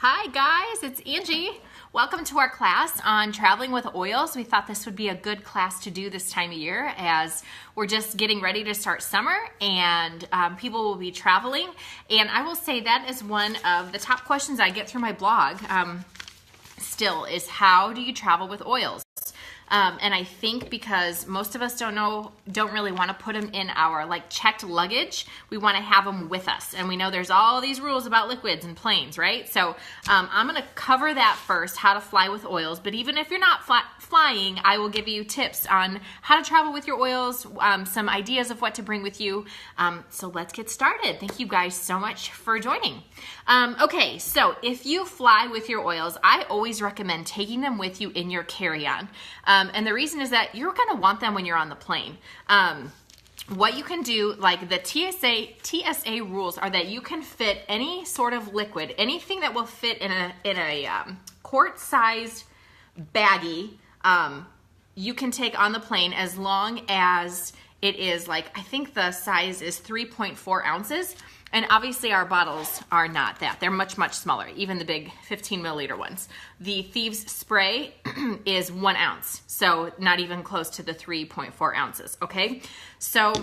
Hi guys, it's Angie. Welcome to our class on traveling with oils. We thought this would be a good class to do this time of year as we're just getting ready to start summer and people will be traveling. And I will say that is one of the top questions I get through my blog still is how do you travel with oils? And I think because most of us don't really want to put them in our checked luggage, we want to have them with us. And we know there's all these rules about liquids and planes, right? So I'm going to cover that first, how to fly with oils. But even if you're not flying, I will give you tips on how to travel with your oils, some ideas of what to bring with you. So let's get started. Thank you guys so much for joining. Okay, so if you fly with your oils, I always recommend taking them with you in your carry-on. And the reason is that you're going to want them when you're on the plane. What you can do, like the TSA rules are that you can fit any sort of liquid, anything that will fit in a quart-sized baggie, you can take on the plane as long as it is I think the size is 3.4 ounces. And obviously our bottles are not that. They're much, much smaller, even the big 15 milliliter ones. The Thieves spray is 1 ounce, so not even close to the 3.4 ounces, okay? So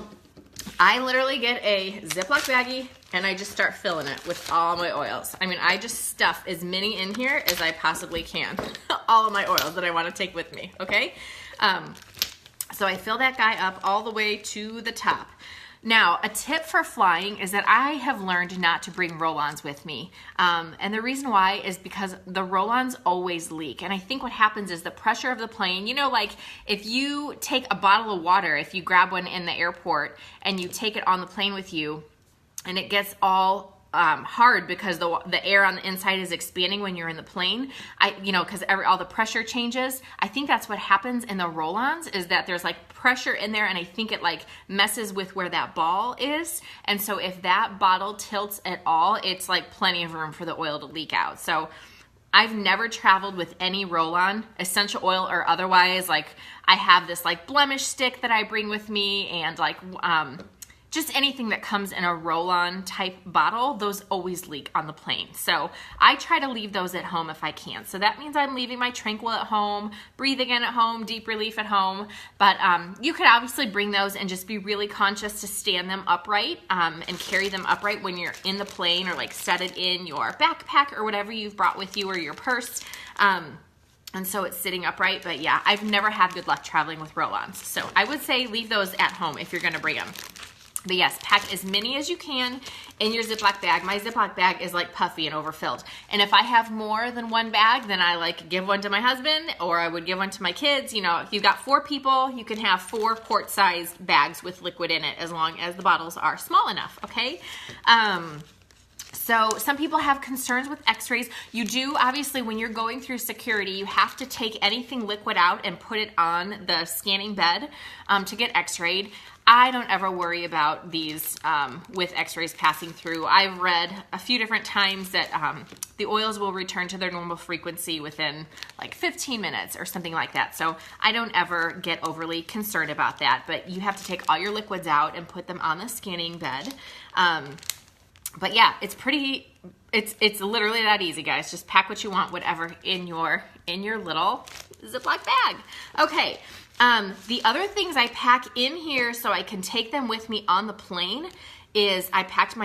I literally get a Ziploc baggie and I just start filling it with all my oils. I mean, I just stuff as many in here as I possibly can. All of my oils that I want to take with me, okay? So I fill that guy up all the way to the top. Now, a tip for flying is that I have learned not to bring roll-ons with me. And the reason why is because the roll-ons always leak. And I think what happens is the pressure of the plane, if you take a bottle of water, if you grab one in the airport and you take it on the plane with you and it gets all hard because the air on the inside is expanding when you're in the plane, because all the pressure changes. I think that's what happens in the roll-ons is that there's pressure in there, and I think it messes with where that ball is. And so if that bottle tilts at all, it's plenty of room for the oil to leak out. So I've never traveled with any roll-on, essential oil or otherwise. I have this blemish stick that I bring with me, and just anything that comes in a roll-on type bottle, those always leak on the plane. So I try to leave those at home if I can. So that means I'm leaving my Tranquil at home, Breathe Again at home, Deep Relief at home. But you could obviously bring those and just be really conscious to stand them upright and carry them upright when you're in the plane, or set it in your backpack or whatever you've brought with you, or your purse. And so it's sitting upright. But yeah, I've never had good luck traveling with roll-ons. So I would say leave those at home if you're gonna bring them. But yes, pack as many as you can in your Ziploc bag. My Ziploc bag is puffy and overfilled. And if I have more than one bag, then I give one to my husband, or I would give one to my kids. If you've got 4 people, you can have 4 quart-sized bags with liquid in it as long as the bottles are small enough, okay? So some people have concerns with x-rays. You do, obviously, when you're going through security, you have to take anything liquid out and put it on the scanning bed to get x-rayed. I don't ever worry about these with x-rays passing through. I've read a few different times that the oils will return to their normal frequency within 15 minutes or something like that. So I don't ever get overly concerned about that. But you have to take all your liquids out and put them on the scanning bed. But yeah, it's literally that easy, guys. Just pack what you want, whatever in your little Ziploc bag. Okay. The other things I pack in here so I can take them with me on the plane is I pack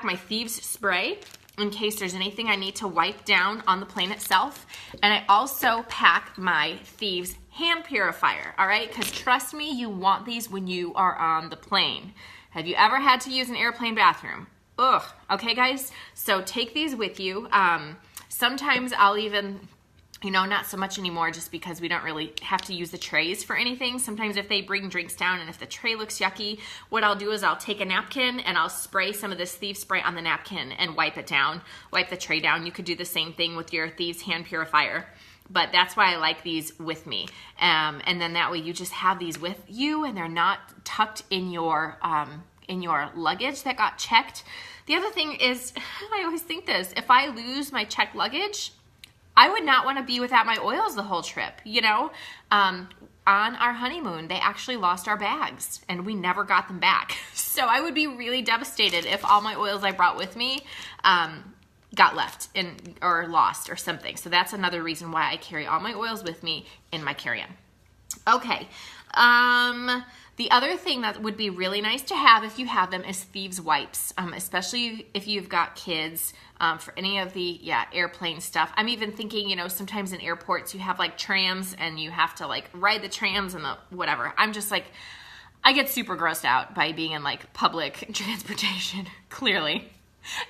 my Thieves spray in case there's anything I need to wipe down on the plane itself. And I also pack my Thieves hand purifier, all right? Because trust me, you want these when you are on the plane. Have you ever had to use an airplane bathroom? Ugh. Okay, guys? So take these with you. Sometimes I'll even... not so much anymore just because we don't really have to use the trays for anything. Sometimes if they bring drinks down and if the tray looks yucky, what I'll do is I'll take a napkin and I'll spray some of this Thieves spray on the napkin and wipe it down, wipe the tray down. You could do the same thing with your Thieves hand purifier. But that's why I like these with me. And then that way you just have these with you and they're not tucked in your luggage that got checked. The other thing is, I always think this, if I lose my checked luggage, I would not want to be without my oils the whole trip, On our honeymoon, they actually lost our bags and we never got them back. So I would be really devastated if all my oils I brought with me got left in or lost or something. So that's another reason why I carry all my oils with me in my carry-on. Okay. The other thing that would be really nice to have if you have them is thieves wipes, especially if you've got kids, for any of the airplane stuff. I'm even thinking, you know, sometimes in airports you have like trams and you have to like ride the trams and the whatever. I'm just like, I get super grossed out by being in like public transportation, clearly.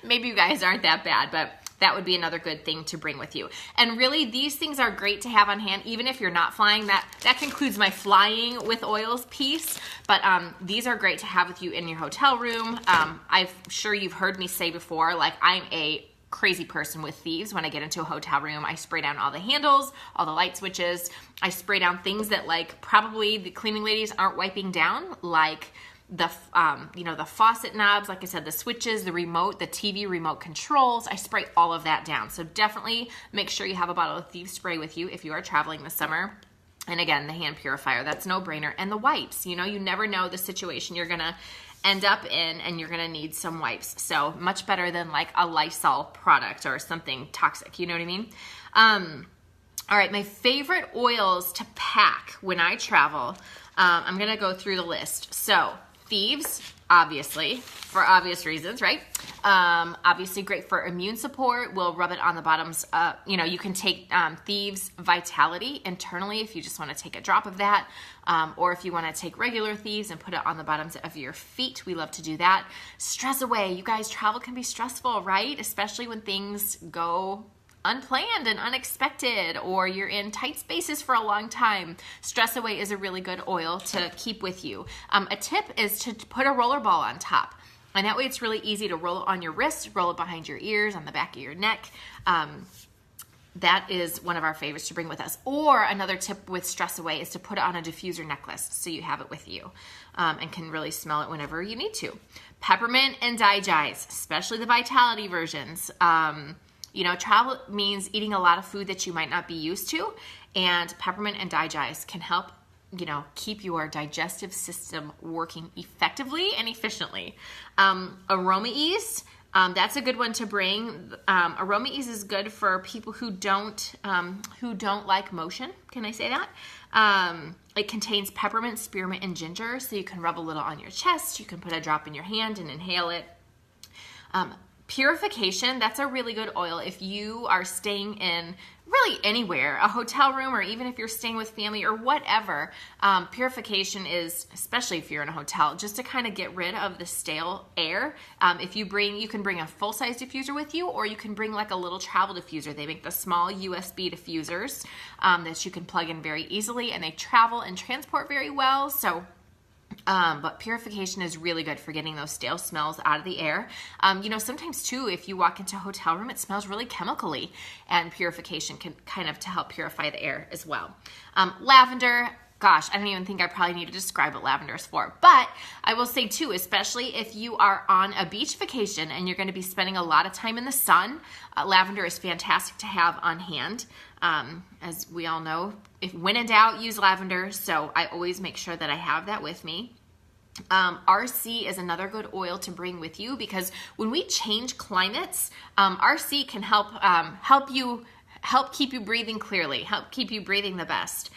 Maybe you guys aren't that bad, but that would be another good thing to bring with you. And really, these things are great to have on hand, even if you're not flying. That concludes my flying with oils piece, but these are great to have with you in your hotel room. I'm sure you've heard me say before, like I'm a crazy person with thieves. When I get into a hotel room, I spray down all the handles, all the light switches. I spray down things that like probably the cleaning ladies aren't wiping down, like the the faucet knobs, like I said, the switches, the remote, the TV remote controls. I spray all of that down. So definitely make sure you have a bottle of Thieves spray with you if you are traveling this summer. And again, the hand purifier, that's no brainer. And the wipes, you know, you never know the situation you're gonna end up in and you're gonna need some wipes. So much better than like a Lysol product or something toxic, you know what I mean? All right, my favorite oils to pack when I travel, I'm gonna go through the list. So Thieves, obviously, for obvious reasons, right? Obviously great for immune support. We'll rub it on the bottoms. You can take Thieves Vitality internally if you just want to take a drop of that. Or if you want to take regular Thieves and put it on the bottoms of your feet. We love to do that. Stress away. You guys, travel can be stressful, right? Especially when things go unplanned and unexpected, or you're in tight spaces for a long time. Stress Away is a really good oil to keep with you. A tip is to put a roller ball on top, and that way it's really easy to roll it on your wrist, roll it behind your ears, on the back of your neck. That is one of our favorites to bring with us. Or another tip with Stress Away is to put it on a diffuser necklace so you have it with you and can really smell it whenever you need to. Peppermint and Digize, especially the Vitality versions. Travel means eating a lot of food that you might not be used to, and peppermint and Digize can help, keep your digestive system working effectively and efficiently. Aroma Ease, that's a good one to bring. Aroma Ease is good for people who don't like motion. Can I say that? It contains peppermint, spearmint, and ginger, so you can rub a little on your chest. You can put a drop in your hand and inhale it. Purification, that's a really good oil if you are staying in really anywhere, a hotel room, or even if you're staying with family or whatever. Purification is, especially if you're in a hotel, just to kind of get rid of the stale air. You can bring a full-size diffuser with you, or you can bring like a little travel diffuser. They make the small USB diffusers that you can plug in very easily, and they travel and transport very well. So but purification is really good for getting those stale smells out of the air. Sometimes too, if you walk into a hotel room, it smells really chemically, and purification can kind of to help purify the air as well. Lavender, gosh, I don't even think I probably need to describe what lavender is for, but I will say too, especially if you are on a beach vacation and you're going to be spending a lot of time in the sun, lavender is fantastic to have on hand. As we all know, when in doubt, use lavender. So I always make sure that I have that with me. RC is another good oil to bring with you, because when we change climates, RC can help keep you breathing clearly, help keep you breathing the best.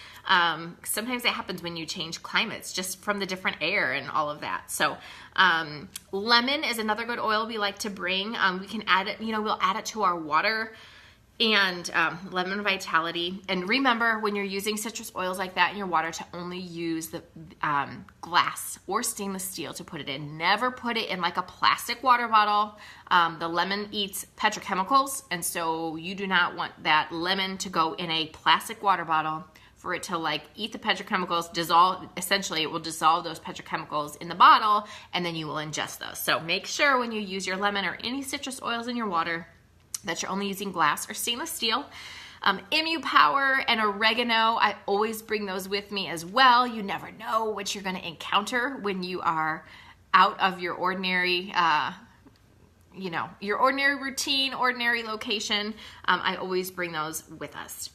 Sometimes that happens when you change climates, just from the different air and all of that. So lemon is another good oil we like to bring. We can add it, we'll add it to our water. And lemon Vitality. And remember, when you're using citrus oils like that in your water, to only use the glass or stainless steel to put it in. Never put it in like a plastic water bottle. The lemon eats petrochemicals, and so you do not want that lemon to go in a plastic water bottle for it to like eat the petrochemicals, dissolve. Essentially, it will dissolve those petrochemicals in the bottle, and then you will ingest those. So make sure when you use your lemon or any citrus oils in your water that you're only using glass or stainless steel. Emu Power and oregano, I always bring those with me as well. You never know what you're going to encounter when you are out of your ordinary, your ordinary routine, ordinary location. I always bring those with us.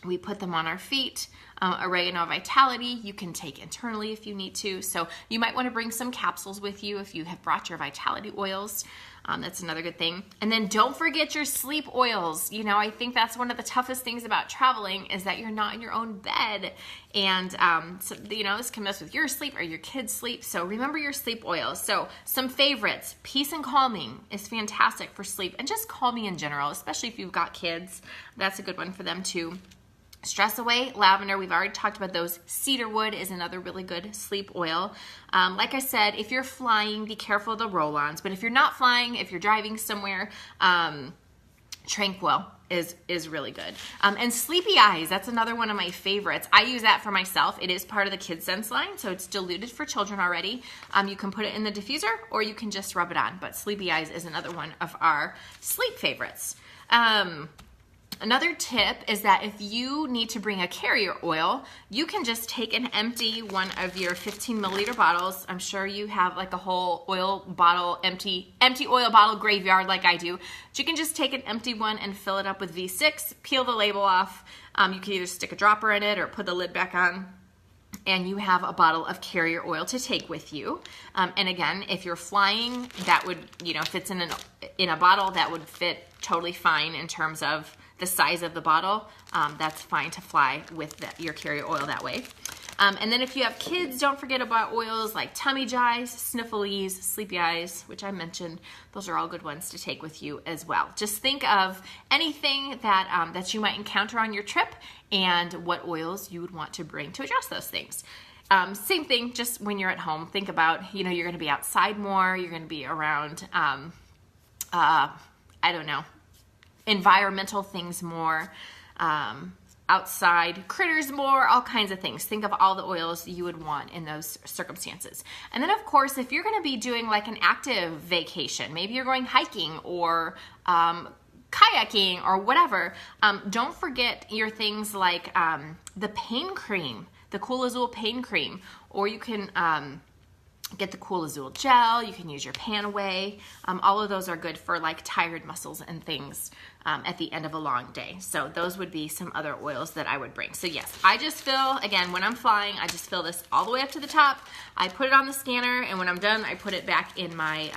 We put them on our feet. Oregano Vitality you can take internally if you need to. So you might want to bring some capsules with you if you have brought your Vitality oils. That's another good thing. And then don't forget your sleep oils. You know, I think that's one of the toughest things about traveling is that you're not in your own bed. And, so, you know, this can mess with your sleep or your kids' sleep. So remember your sleep oils. So some favorites, Peace and Calming is fantastic for sleep and just calming in general, especially if you've got kids. That's a good one for them too. Stress Away, lavender, we've already talked about those. Cedarwood is another really good sleep oil. Like I said, if you're flying, be careful of the roll-ons. But if you're not flying, if you're driving somewhere, Tranquil is really good. And Sleepy Eyes, that's another one of my favorites. I use that for myself. It is part of the Kids Sense line, so it's diluted for children already. You can put it in the diffuser or you can just rub it on. But Sleepy Eyes is another one of our sleep favorites. Another tip is that if you need to bring a carrier oil, you can just take and empty one of your 15 milliliter bottles. I'm sure you have like a whole oil bottle, empty oil bottle graveyard like I do. But you can just take an empty one and fill it up with V6, peel the label off. You can either stick a dropper in it or put the lid back on. And you have a bottle of carrier oil to take with you. And again, if you're flying, that would, you know, fits in a bottle, that would fit totally fine in terms of the size of the bottle. That's fine to fly with your carrier oil that way. And then if you have kids, don't forget about oils like Tummy Jies, Sniffles, Sleepy Eyes, which I mentioned. Those are all good ones to take with you as well. Just think of anything that, that you might encounter on your trip and what oils you would want to bring to address those things. Same thing, just when you're at home, think about, you know, you're going to be outside more, you're going to be around, I don't know, environmental things more, outside critters more, all kinds of things. Think of all the oils you would want in those circumstances. And then of course, if you're gonna be doing like an active vacation, maybe you're going hiking or kayaking or whatever, don't forget your things like the pain cream, the Cool Azul pain cream, or you can get the Cool Azul gel, you can use your Panaway. All of those are good for like tired muscles and things at the end of a long day. So those would be some other oils that I would bring. So yes, I just fill, again, when I'm flying, I just fill this all the way up to the top. I put it on the scanner, and when I'm done, I put it back in my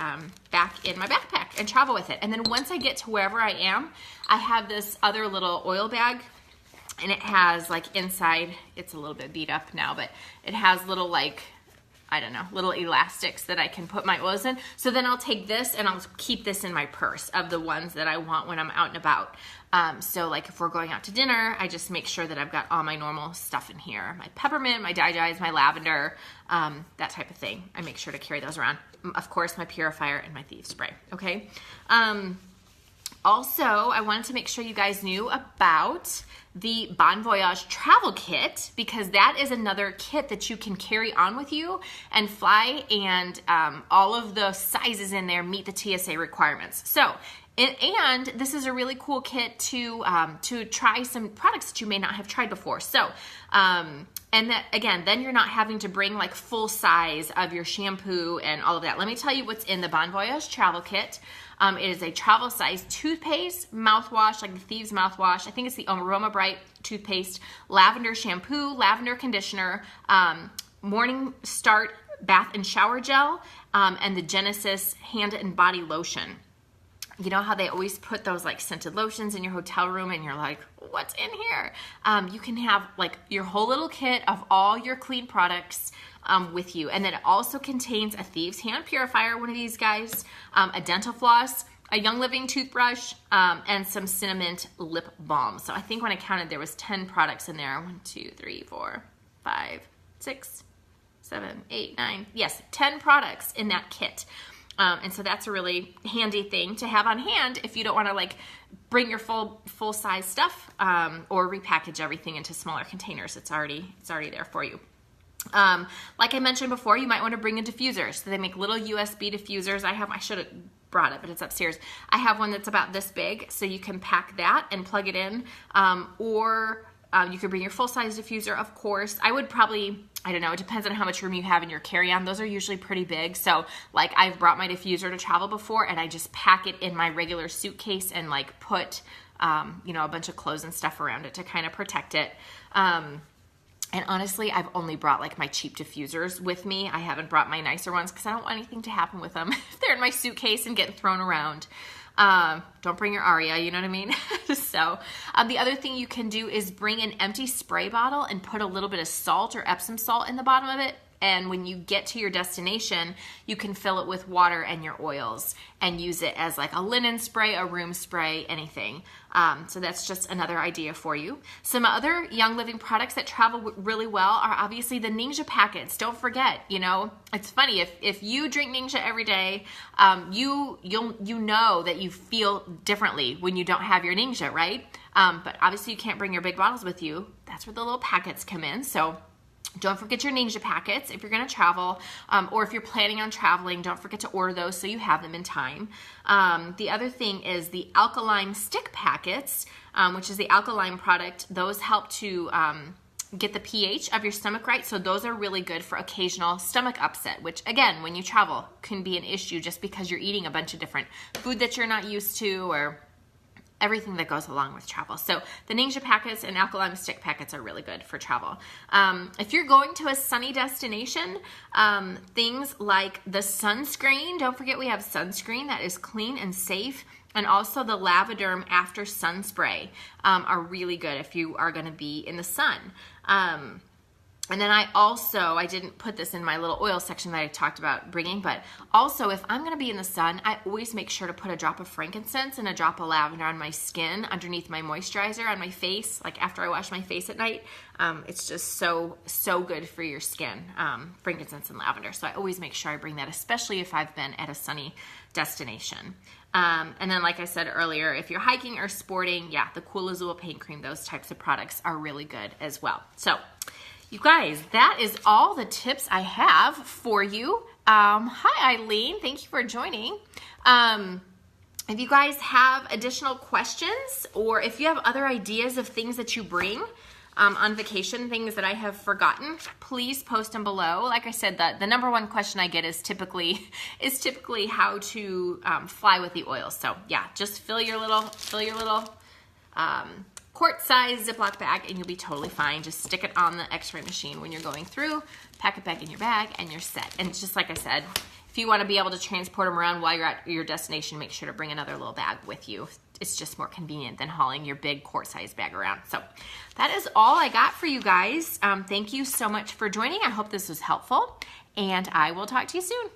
backpack and travel with it. And then once I get to wherever I am, I have this other little oil bag, and it has like inside, it's a little bit beat up now, but it has little like, I don't know, little elastics that I can put my oils in. So then I'll take this and I'll keep this in my purse of the ones that I want when I'm out and about. So like if we're going out to dinner, I just make sure that I've got all my normal stuff in here. My peppermint, my DiGi's, my lavender, that type of thing. I make sure to carry those around. Of course, my purifier and my Thieves spray, okay? Also, I wanted to make sure you guys knew about the Bon Voyage travel kit, because that is another kit that you can carry on with you and fly, and all of the sizes in there meet the TSA requirements. So, and this is a really cool kit to try some products that you may not have tried before. So, and that, again, then you're not having to bring like full size of your shampoo and all of that. Let me tell you what's in the Bon Voyage travel kit. It is a travel size toothpaste, mouthwash, like the Thieves mouthwash. I think it's the Aroma Bright toothpaste, lavender shampoo, lavender conditioner, Morning Start bath and shower gel, and the Genesis hand and body lotion. You know how they always put those like scented lotions in your hotel room and you're like, what's in here? You can have like your whole little kit of all your clean products with you. And then it also contains a Thieves hand purifier, one of these guys, a dental floss, a Young Living toothbrush, and some cinnamon lip balm. So I think when I counted, there was 10 products in there. 1, 2, 3, 4, 5, 6, 7, 8, 9. Yes, 10 products in that kit. And so that's a really handy thing to have on hand if you don't want to like bring your full size stuff or repackage everything into smaller containers. It's already there for you. Like I mentioned before, you might want to bring a diffuser. So they make little USB diffusers. I should have brought it, but it's upstairs. I have one that's about this big, so you can pack that and plug it in. Or you could bring your full-size diffuser, of course. I would probably, I don't know, it depends on how much room you have in your carry-on. Those are usually pretty big. So like I've brought my diffuser to travel before, and I just pack it in my regular suitcase and like put, you know, a bunch of clothes and stuff around it to kind of protect it. And honestly, I've only brought like my cheap diffusers with me. I haven't brought my nicer ones because I don't want anything to happen with them if they're in my suitcase and getting thrown around. Don't bring your Aria, you know what I mean? So the other thing you can do is bring an empty spray bottle and put a little bit of salt or Epsom salt in the bottom of it. And when you get to your destination, you can fill it with water and your oils and use it as like a linen spray, a room spray, anything. So that's just another idea for you. Some other Young Living products that travel really well are obviously the Ningxia packets. Don't forget, you know, it's funny, if you drink Ningxia every day, you know that you feel differently when you don't have your Ningxia, right? But obviously you can't bring your big bottles with you. That's where the little packets come in. So don't forget your Ningxia packets if you're going to travel, or if you're planning on traveling, don't forget to order those so you have them in time. The other thing is the alkaline stick packets, which is the alkaline product. Those help to get the pH of your stomach right, so those are really good for occasional stomach upset, which again, when you travel, can be an issue just because you're eating a bunch of different food that you're not used to, or everything that goes along with travel. So the Ningxia packets and alkaline stick packets are really good for travel. If you're going to a sunny destination, things like the sunscreen, don't forget we have sunscreen that is clean and safe, and also the Lavaderm After Sun Spray are really good if you are gonna be in the sun. And then I didn't put this in my little oil section that I talked about bringing, but also if I'm gonna be in the sun, I always make sure to put a drop of frankincense and a drop of lavender on my skin underneath my moisturizer on my face, like after I wash my face at night. It's just so good for your skin, frankincense and lavender. So I always make sure I bring that, especially if I've been at a sunny destination. And then like I said earlier, if you're hiking or sporting, yeah, the Cool Azul paint cream, those types of products are really good as well. So you guys, that is all the tips I have for you. Hi, Eileen. Thank you for joining. If you guys have additional questions, or if you have other ideas of things that you bring on vacation, things that I have forgotten, please post them below. Like I said, the number one question I get is typically how to fly with the oils. So yeah, just fill your little quart-sized Ziploc bag and you'll be totally fine. Just stick it on the X-ray machine when you're going through, pack it back in your bag, and you're set. And it's just like I said, if you want to be able to transport them around while you're at your destination, make sure to bring another little bag with you. It's just more convenient than hauling your big quart-sized bag around. So that is all I got for you guys. Thank you so much for joining. I hope this was helpful, and I will talk to you soon.